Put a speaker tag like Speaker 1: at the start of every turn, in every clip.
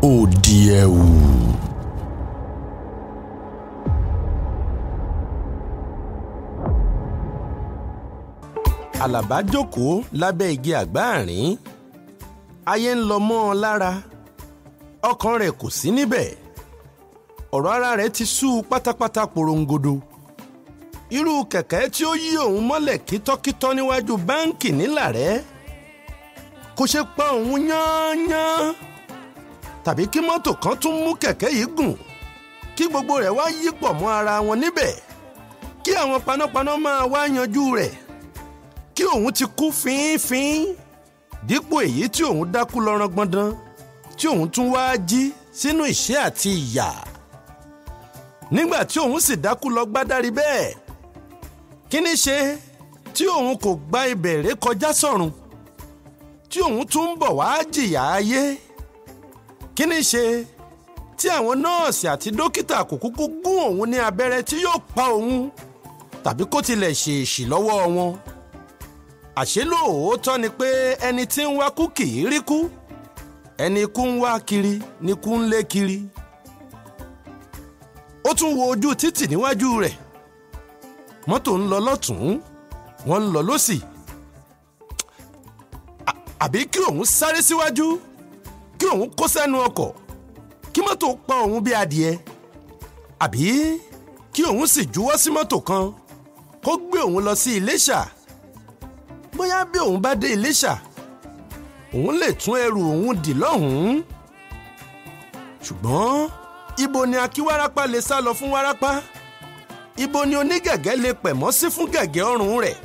Speaker 1: òdì ẹ̀wù. Àlàbá jókòó lábẹ́ igi àgbáàrín. Ayé ń lọ mọ́ ọ lára. Ọkàn rẹ̀ kò sí níbẹ̀. Ọ̀rọ̀ ara rẹ̀ ti sú pátápátá porongodo. Irú kẹ̀kẹ́ tí ó yí òun mọ́lẹ̀ kítọ́kítọ́ níwájú báńkì nílàrẹ́ kò ṣe pa òun yányán. Tàbí kí mọ́tò kan tún mú kẹ̀kẹ́ yìí gùn kí gbogbo rẹ̀ wá yí pọ̀ mọ́ ara wọn níbẹ̀, kí àwọn panápaná máa wá yanjú rẹ̀, kí òun ti kú fínfín dípò èyí tí òun dákú lọ́rán gbọ́ndán tí òun tún wá jí sínú ìṣẹ́ àti ìyà. Nígbà tí òun sì dákú lọ gbádárí bẹ́ẹ̀, kí ní ṣe tí òun kò gba ibẹ̀ ré kọjá sọ́run, tí òun tún ń bọ̀ wá jìyà ayé? Kí ní ṣe tí àwọn nọ́ọ̀sì àti dókítà kò kúkú gún òun ní abẹ́rẹ́ tí yóò pa òun tàbí kó tilẹ̀ ṣèèṣì lọ́wọ́ wọn? Àṣé lóòótọ́ ni pé ẹni tí ń wá kú kì í rí kú, ẹni ikú ń wá kiri ni ikú ń lé kiri. Ó tún wo ojú títì níwájú rẹ̀. Mọ́tò ń lọ lọ́tùn-ún, wọ́n ń lọ lósì. Àbí kí òun sáré síwájú, kí òun kó sẹ́nu ọkọ̀, kí mọ́tò pa òun bí adìẹ. Àbí kí òun sì juwọ́ sí mọ́tò kan kó gbé òun lọ sí Iléṣà. Bóyá bí òun bá dé Iléṣà, òun lè tún ẹrù òun dì lọ́hùn-ún. Ṣùgbọ́n ibo ni akíwárápá lè sá lọ fún wárápá? Ibo ni onígẹ̀gẹ́ lè pẹ̀mọ́ sí fún gẹ̀gẹ́ ọrùn rẹ̀?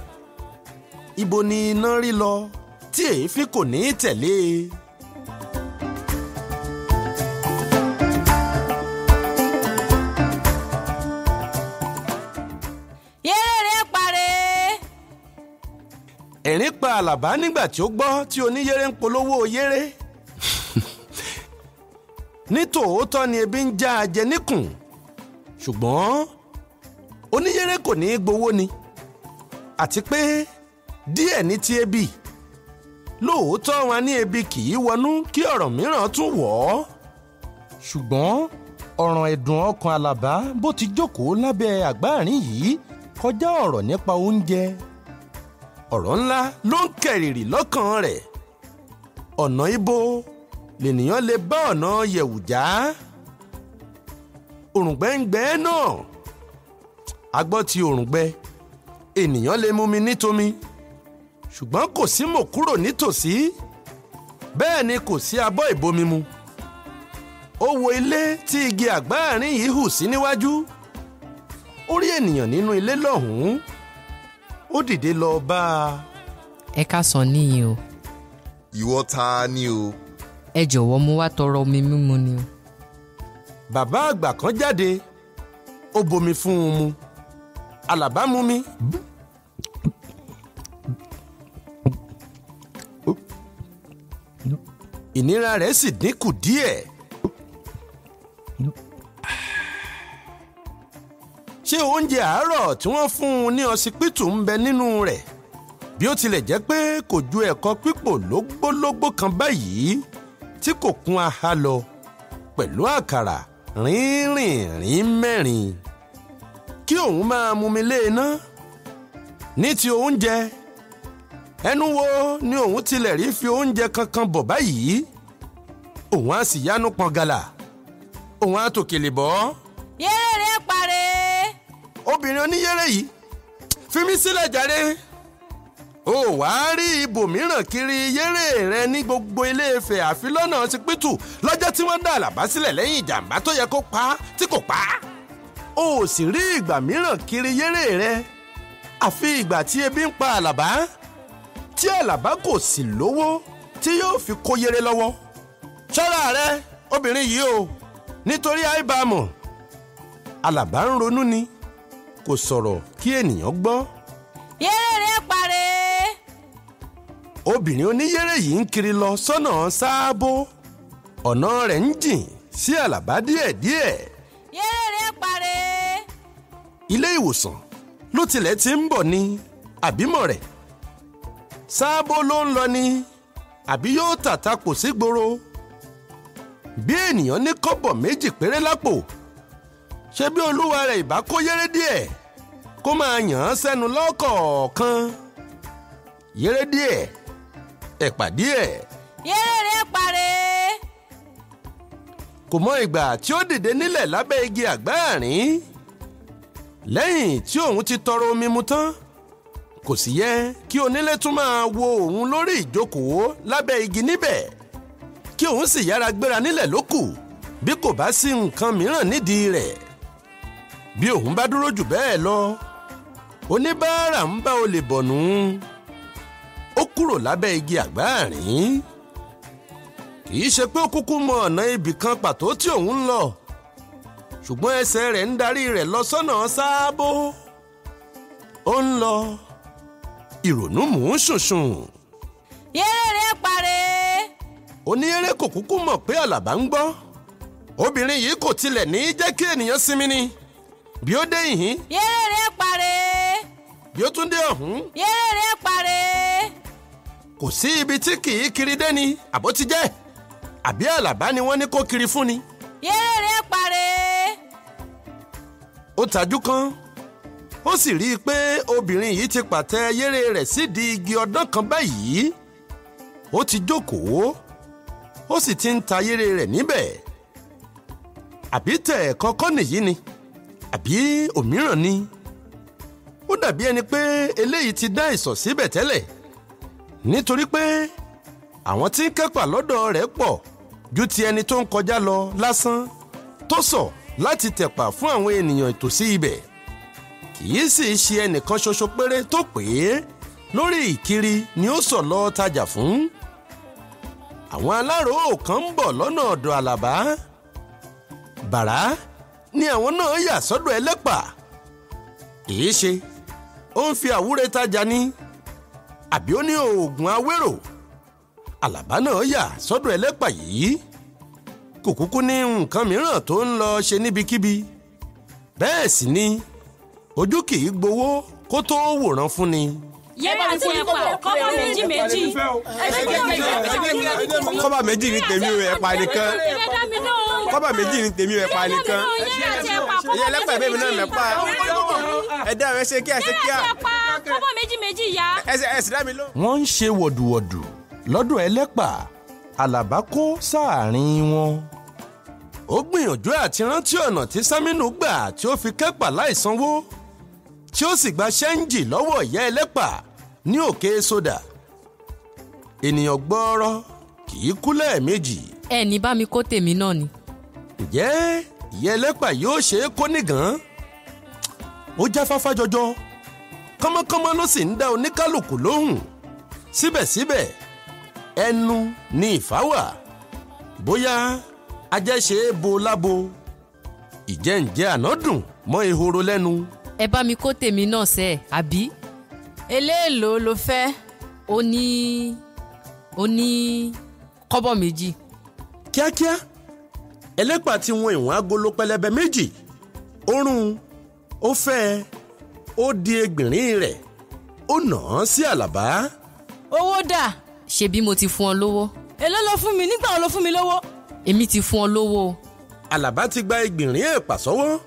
Speaker 1: Ibo ni iná rí lọ tí èéfín kò ní tẹ̀lé e? Ẹ̀rín pa Àlàbá nígbà tí ó gbọ́ tí oníyéré ń polówó yéré. Ní tòótọ́ ni ebi ń já ajẹ níkùn, ṣùgbọ́n oníyéré kò ní í gbowó ni, àti pé díẹ̀ ní ti ebi. Lóòótọ́ wọn ní ebi kì í wọnú kí ọ̀rọ̀ mìíràn tún wọ̀ ọ́. Ṣùgbọ́n ọ̀ràn ẹ̀dùn ọkàn Àlàbá bó ti jókòó lábẹ́ àgbáàrín yìí kọjá ọ̀rọ̀ nípa oúnjẹ. Ọ̀rọ̀ ńlá ló ń kẹ̀rìrì lọ́kàn rẹ̀. Ọ̀nà ibo lènìyàn lè bá ọ̀nà yẹ̀wù já? Òrùngbẹ́ngbẹ́ náà. A gbọ́ ti òrùngbẹ, ènìyàn lè mú mi nítomi, ṣùgbọ́n kò sí mòkúrò nítòsí, bẹ́ẹ̀ ni kò sí abọ́ ìbomimu. Ó wo ilé tí igi àgbáàrín yìí hù sí níwájú. Ó rí ènìyàn nínú ilé lọ́hùn-ún. Ó dìde lọ bá a.
Speaker 2: Ẹ káàsán níyìn o.
Speaker 3: Ìwọ ta ni o?
Speaker 2: Ẹ jọ̀wọ́ mo wá tọrọ omi mímu ni o.
Speaker 1: Bàbá àgbà kan jáde, ó bomi fún un mu. Àlàbá mu mi. Ìnira rẹ̀ sì dínkù díẹ̀. Ṣé oúnjẹ àárọ̀ tí wọ́n fún un ní ọsibítù ń bẹ nínú rẹ̀? Bí ó tilẹ̀ jẹ́ pé kò ju ẹ̀kọ pípò lógbólógbó kan báyìí tí kò kún aha lọ, pẹ̀lú àkàrà rínrìnrín mẹ́rin. Kí òun máa mumi lé iná. Ní ti oúnjẹ, ẹnu wo ni òun tilẹ̀ rí fi oúnjẹ kankan bọ̀ báyìí? Òun á sì yánu pọn gàlà, òun á tòkèlè bọ́.
Speaker 4: Yéré rẹ̀ parẹ́.
Speaker 1: Obìnrin oníyéré yìí, fi mí sílẹ̀ jàre. Ó wàá rí ibòmíràn kiri yéré rẹ ní gbogbo Ilé-Ifẹ̀ àfi lọ́nà ọsibítù lọ́jọ́ tí wọ́n dá Àlàbá sílẹ̀ lẹ́yìn ìjàmbá tó yẹ kó pa á tí kò pa á. Ó sì rí ìgbà mìíràn kiri yéré rẹ àfi ìgbà tí ebi ń pa Àlàbá, tí Àlàbá kò sì lówó tí yóò fi kó yéré lọ́wọ́. Ṣọ́ra rẹ obìnrin yìí o, nítorí àìbámọ̀. Àlàbá ń ronú ni, kò sọ̀rọ̀ kí ènìyàn gbọ́.
Speaker 4: Yéré rẹ̀ parẹ́.
Speaker 1: Obìnrin oníyéré yìí ń kiri lọ sọ́nà sáàbò. Ọ̀nà rẹ̀ ń jìn sí Àlàbá díẹ̀díẹ̀.
Speaker 4: Yéré rẹ̀ parẹ́.
Speaker 1: Ilé ìwòsàn ló tilẹ̀ ti ń bọ̀ ni àbímọ̀ rẹ̀? Sáàbò ló ń lọ ni àbí yóò tàtàpò sígboro? bí ènìyàn ní kọ́bọ̀ méjì péré lápò ṣé bí olúwa rẹ̀ ìbá kó yéré díẹ̀ kó máa yàn án sẹ́nu lọ́kọ̀ọ̀kan. Yéré díẹ̀, ẹ̀pà díẹ̀.
Speaker 4: Yéré rẹ̀ parẹ́.
Speaker 1: Kò mọ ìgbà tí ó dìde nílẹ̀ lábẹ́ igi àgbáàrín. Lẹ́yìn tí òun ti tọrọ omi mu tán, kò sì yẹ kí onílé tún máa wo òun lórí ìjókòó lábẹ́ igi níbẹ̀. Kí òun sì yára gbéra nílẹ̀ lókù bí kò bá sí nǹkan mìíràn nídìí rẹ̀. Bí òun bá dúró jù bẹ́ẹ̀ lọ, oníbàárà ń bá olè bọ̀nù. Ó kúrò lábẹ́ igi àgbáàrín. Kì í ṣe pé ó kúkú mọ ọ̀nà ibì kan pàtó tí òun ń lọ, ṣùgbọ́n ẹsẹ̀ rẹ̀ ń darí rẹ̀ lọ sọ́nà sáàbò. Ó ń lọ, ìrònú mú ṣùnṣùn.
Speaker 4: Yéré rẹ̀ parẹ́.
Speaker 1: Oníyéré kò kúkú mọ̀ pé Àlàbá ń gbọ́. Obìnrin yìí kò tilẹ̀ ní jẹ́ kí ènìyàn sinmi ni. Bí ó dé ìhín.
Speaker 4: Yéré rẹ̀ parẹ́.
Speaker 1: Bí ó tún dé ọ̀hún.
Speaker 4: Yéré rẹ̀ parẹ́.
Speaker 1: Kò sí ibi tí kì í kiri dé ni àbó ti jẹ́. Àbí Àlàbá ni wọ́n ní kó kiri fún ni.
Speaker 4: Yéré rẹ̀ parẹ́.
Speaker 1: Ó tajú kán. Ó sì rí i pé obìnrin yìí ti pàtẹ yéré rẹ̀ sídìí igi ọdán kan báyìí. Ó ti jókòó. Ó sì ti ń ta yéré rẹ̀ níbẹ̀. Àbí tẹ̀ kọ́kọ́ nìyí ni. Àbí òmíràn ni. Ó dàbí ẹni pé eléyìí ti dá ìsọ̀ síbẹ̀ tẹ́lẹ̀. Nítorí pé àwọn tí ń kẹ́pà lọ́dọ̀ rẹ̀ pọ̀ ju ti ẹni tó ń kọjá lọ lásán tó sọ̀ láti tẹ̀pà fún àwọn ènìyàn ìtòsí ibẹ̀. Kì í sì ṣe ẹnìkan ṣoṣo péré tó pè é lórí ìkiri ni ó sọ̀ lọ tajà fún. Àwọn aláròó kan ń bọ̀ lọ́nà ọ̀dọ̀ Àlàbá. Bàrá ni àwọn náà yà sọ́dọ̀ ẹlẹ́pà. Èé ṣe ó ń fi àwúre tajà ni àbí ó ní oògùn awérò. Àlàbá náà yà sọ́dọ̀ ẹlẹ́pà yìí. Kò kúkú ní nǹkan mìíràn tó ń lọ ṣe níbikíbi. Bẹ́ẹ̀ sì ni ojú kì í gbowó kó tó wòran fún ni.
Speaker 4: Yéré àti ẹ̀pà kọ́bọ̀ méjì méjì.
Speaker 5: Kọ́bọ̀ méjì ní tèmi o, ẹ̀pà nìkan. Kọ́bọ̀ méjì ní tèmi o, ẹ̀pà nìkan. Ìyá ẹlẹ́pà ẹ̀bẹ̀ mi náà mẹ́pà. Ẹ̀dá rẹ̀ ṣe kíá ṣe kíá.
Speaker 4: Kọ́bọ̀ méjì méjì yá.
Speaker 5: Ẹ̀sìn dá mi lọ.
Speaker 1: Wọ́n ń ṣe wọ̀dùwọ̀dù lọ́dọ̀ ẹlẹ́pà. Àlàbá kó sáàrin wọn. Ó gbìyànjú àti rántí ọ̀nà tí Sámínú gbà tí ó fi kẹ́pà láìsanwó, tí ó sì gba ṣẹ́ńjì lọ́wọ́ ìyá ẹlẹ́pà ní òkè sódà. Ènìyàn gbọ́ọ́rọ́ kì í kú lẹ́ẹ̀mejì.
Speaker 2: Ẹ ní bá mi kó tèmi náà ni.
Speaker 1: Ǹjẹ́ ìyá ẹlẹ́pà yóò ṣe é kó nígàn? Ó jáfáfá jọjọ. Kánmọ́kánmọ́ ló sì ń dá oníkálùkù lóhùn. Síbẹ̀síbẹ̀ ẹnu ni ìfá wà. Bóyá ajẹ́ ṣe é bo lábo. Ìjẹ́ǹjẹ́ àná dùn mọ́ ehoro lẹ́nu.
Speaker 2: Ẹ bá mi kó tèmi náà sẹ́ àbí?
Speaker 4: Eléèlò ló fẹ́.
Speaker 2: Ó ní kọ́bọ̀ méjì.
Speaker 1: Kíákíá ẹlẹ́pà ti wọn ìwọ̀n agolo pẹlẹbẹ méjì. Ó rún, ó fẹ́, ó di egbìnrín rẹ̀, ó nà án sí Àlàbá.
Speaker 4: Owó dà.
Speaker 2: Ṣebí mo ti fún ọ lówó.
Speaker 4: Èló ló fún mi nígbà wo ló fún mi lówó?
Speaker 2: Èmi ti fún ọ lówó.
Speaker 1: Àlàbá ti gba egbìnrín ẹ̀pà sọ́wọ́.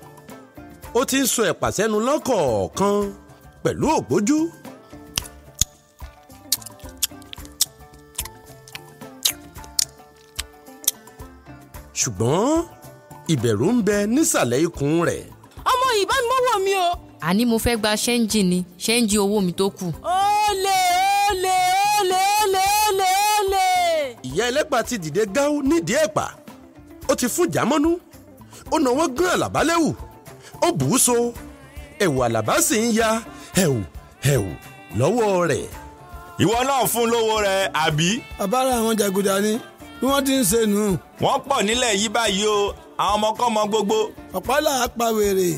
Speaker 1: Ó ti ń so ẹ̀pà sẹ́nu lọ́kọ̀ọ̀kan pẹ̀lú ògbójú. Ṣùgbọ́n ìbẹ̀rù ń bẹ nísàlẹ̀ ikùn rẹ̀.
Speaker 4: Ọmọ yìí bá mi mọ́wọ́ mi o.
Speaker 2: Àní mo fẹ́ gba ṣẹ́ńjì ni, ṣẹ́ńjì owó mi tó kù.
Speaker 4: Olè olè olè olè olè olè.
Speaker 1: Ìyá ẹlẹ́pà ti dìde gáú nídìí ẹ̀pà. Ó ti fún jámọ́nú. Ó náwó gán Àlàbá lẹ́wù. Ó bù ú so. Ẹ̀wù Àlàbá sì ń ya ẹ̀wù lọ́wọ́ rẹ̀.
Speaker 5: Ìwọ náà fún lówó rẹ̀ àbí?
Speaker 6: Àbára àwọn jàgùdà ni bí wọ́n ti ń ṣe nù.
Speaker 5: Wọ́n pọ̀ nílẹ̀ yìí báyìí o, àwọn ọmọkọ́mọ gbogbo.
Speaker 6: Ọ̀pálà pa wèrè.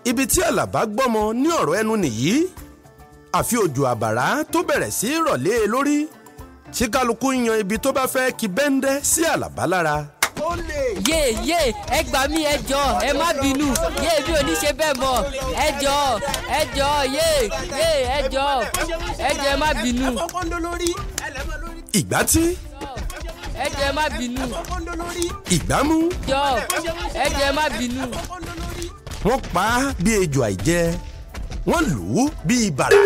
Speaker 1: Ibi tí Àlàbá gbọ́mọ ní ọ̀rọ̀ ẹnu nìyí. Àfi òjò àbàrá tó bẹ̀rẹ̀ sí rọ̀lé e lórí. Tí kálukú yan ibi tó bá fẹ́ kí bẹ́ńdẹ́ sí Àlàbá lára.
Speaker 2: Yé ẹ gbà mí ẹ jọ̀ọ́, ẹ má bínú. Yé mi ò ní ṣe bẹ́ẹ̀ mọ́. Ẹ jọ̀ọ́ yé ẹ jọ̀ọ́ ẹ má bínú.
Speaker 1: Ìgbà tí
Speaker 2: ẹ jọ̀ọ́ ẹ má bínú.
Speaker 1: ìgbámú.
Speaker 2: jọ̀ọ́ ẹ jọ̀ọ́ ẹ má bínú.
Speaker 1: wọ́n pa á bí ejò àìjẹ wọ́n lù ú bí bàrà.